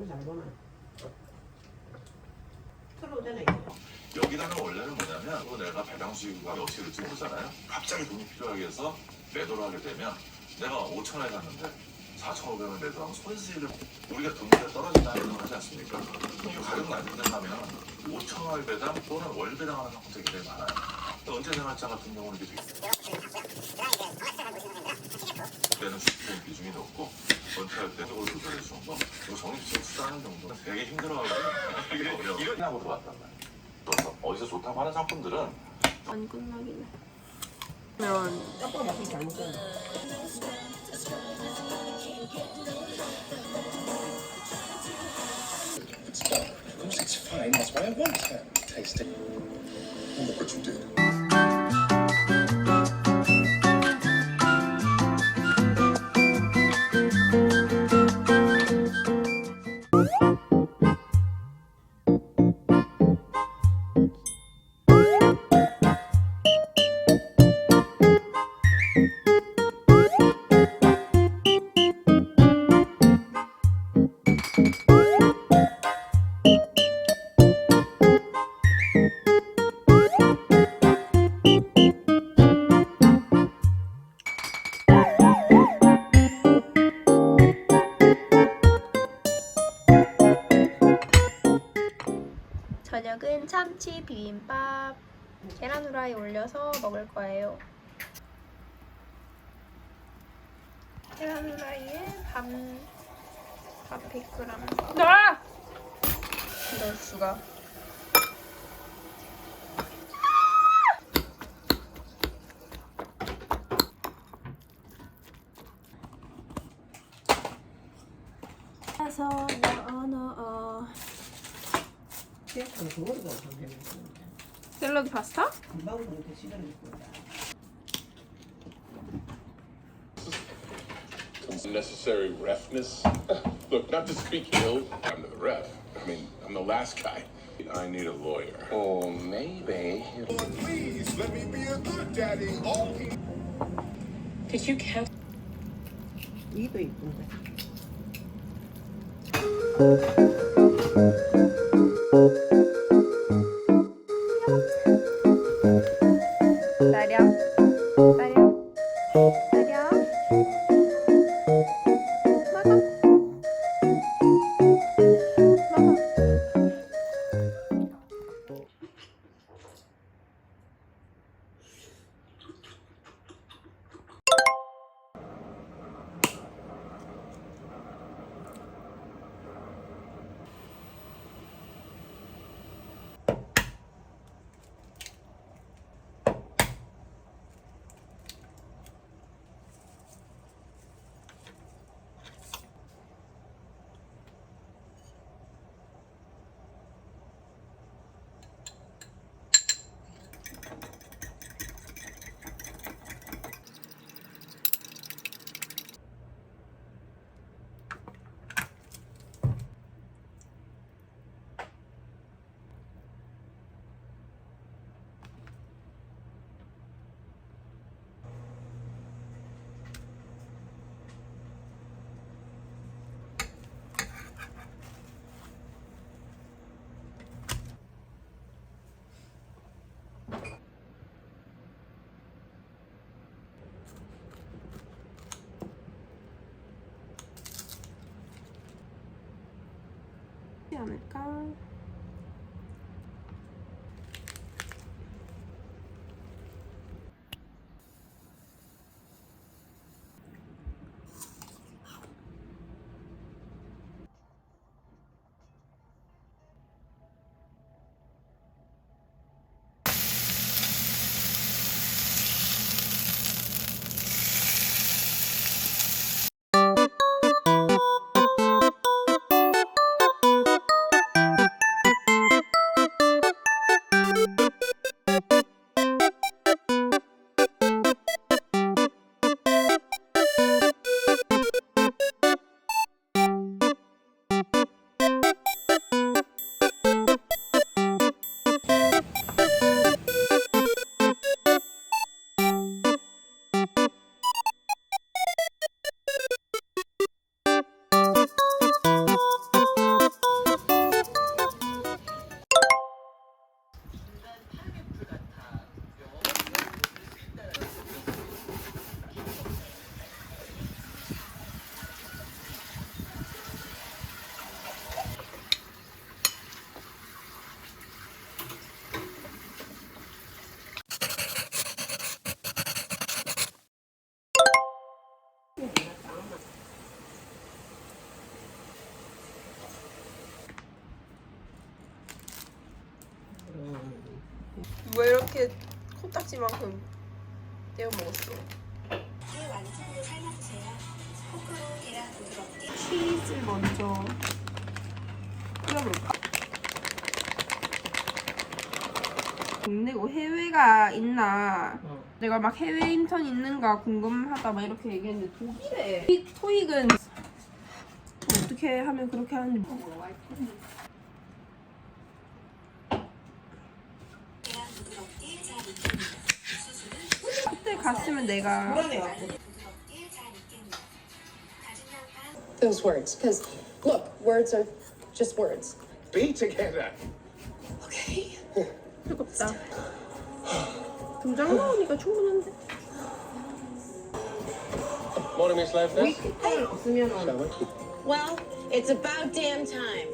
너무 잘 보나. 들어오잖아 이거. 여기다는 원래는 뭐냐면 내가 배당 수익이 어떻게 될지 모르잖아요. 갑자기 돈이 필요하게 해서 매도를 하게 되면 내가 5,000원에 샀는데 4,500원 매도하면 손실을 우리가 금리가 떨어진다는 걸 하지 않습니까? 이 가격 낮은 데 사면 5,000원 배당 또는 월 배당하는 상품들이 굉장히 많아요. 은퇴생활자 같은 경우는 이게 그때는 주식보험 비중이 높고 은퇴할 때도 그걸 조절해 주는 거 그리고 적립식 투자하는 정도는 되게 힘들어하고 되게 어려워. 이런 하고 들어왔단 말이에요. 그래서 어디서 좋다고 하는 상품들은 안 끝나긴 해. 그러면 아빠가 맛이 잘못 잖아. Of course it's fine, that's why I want to taste it. And look what you did. 저녁은 참치 비빔밥, 계란 후라이 올려서 먹을 거예요. 계란 후라이에 밥 100g. 아! 이럴 수가. 그래서 넣어. 그냥 그거를 가서 되는 거야. 샐러드 파스타? 금방 그렇게 시간을 끌다. Unnecessary refness. Look, not to speak ill, I'm the ref. I mean, I'm the last guy. I need a lawyer. Or maybe. Please let me be a good daddy. Oh. Did you count? 이도 이쁜데. 따려, 따려, 따려. 먹어, 먹어. 않을까? 이렇게 코딱지만큼 떼어 먹었어. 완숙으로 삶아주세요. 포크로 계란 부드럽게. 치즈 먼저 뿌려볼까? 국내고 해외가 있나? 내가 막 해외 인턴 있는가 궁금하다 막 이렇게 얘기했는데 독일에 토익은 어떻게 하면 그렇게 하는지 계란 부드럽게 잘 익힙니다. 수술은 그때 갔으면 내가 불안해갖고. 부드럽게 잘 익힙니다. 다진 양파. Those words, because look, words are just words. Be together. Okay. 뜨겁다. 두장 나오니까 충분한데. Morning, Miss Lefness. 없으면은 Well, it's about damn time.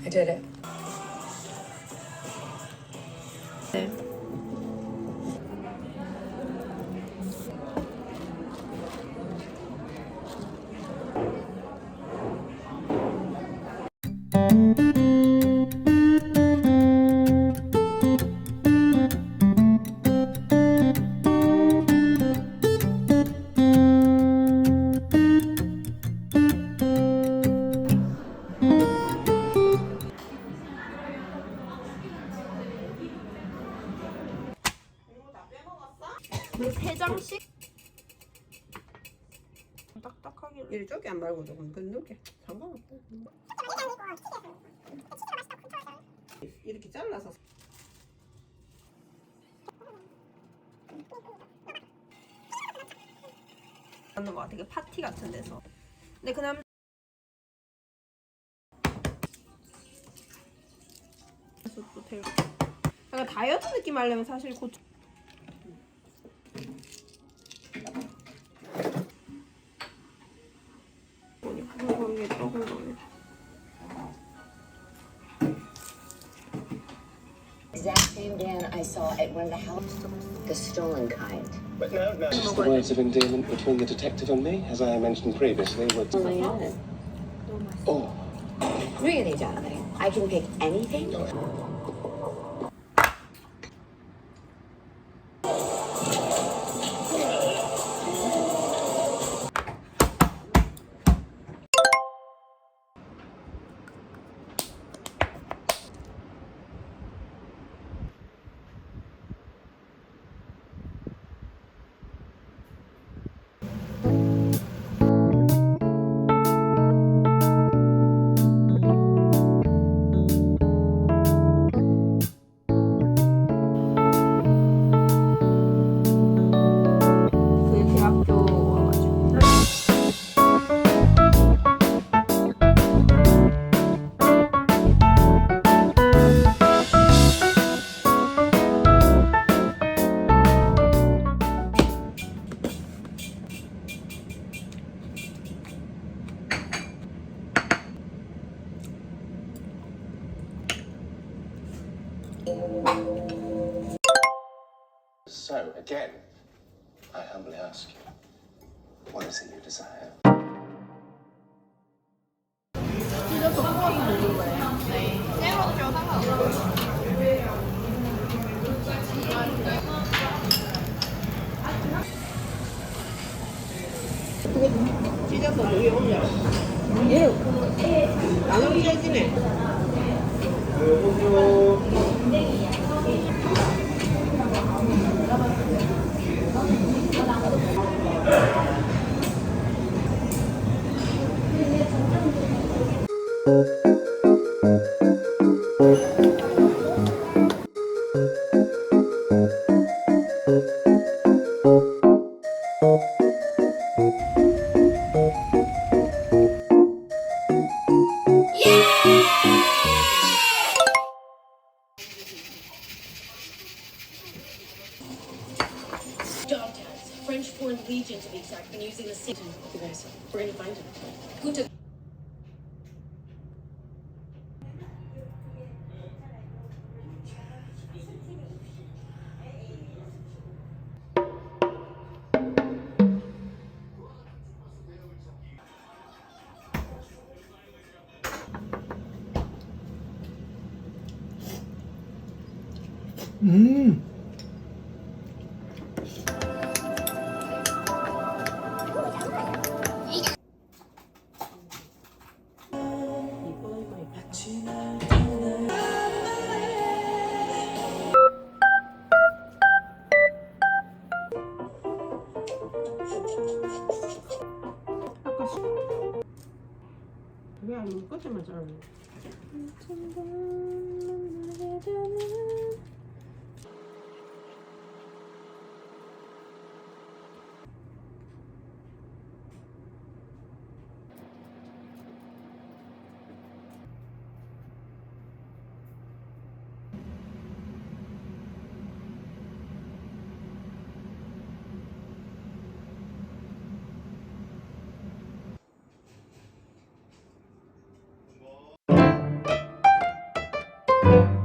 I did it. 네. 세 장씩 딱딱하게 이쪽이 안 말고 조금 근육에 상관없다. 이렇게 잘라서 하는 거 같아. 되게 파티 같은 데서. 근데 그 남. 또 되게. 약간 다이어트 느낌 하려면 사실 고추. 그런 게 적은 거네. Exact same Dan I saw at one of the houses, the stolen kind. But no. The words of endearment between the detective and me, as I mentioned previously, were... Oh, Really, darling, I can pick anything. 그 대학교 와가지고. so again, I humbly ask you, what is it you desire? 찢어서 위에 올려. 나는 찢어지네. Dog tags. French Foreign Legion, to be exact. Been using the same. You guys, we're gonna find him. Who took? 그게 아니면 끝에만 자르네. you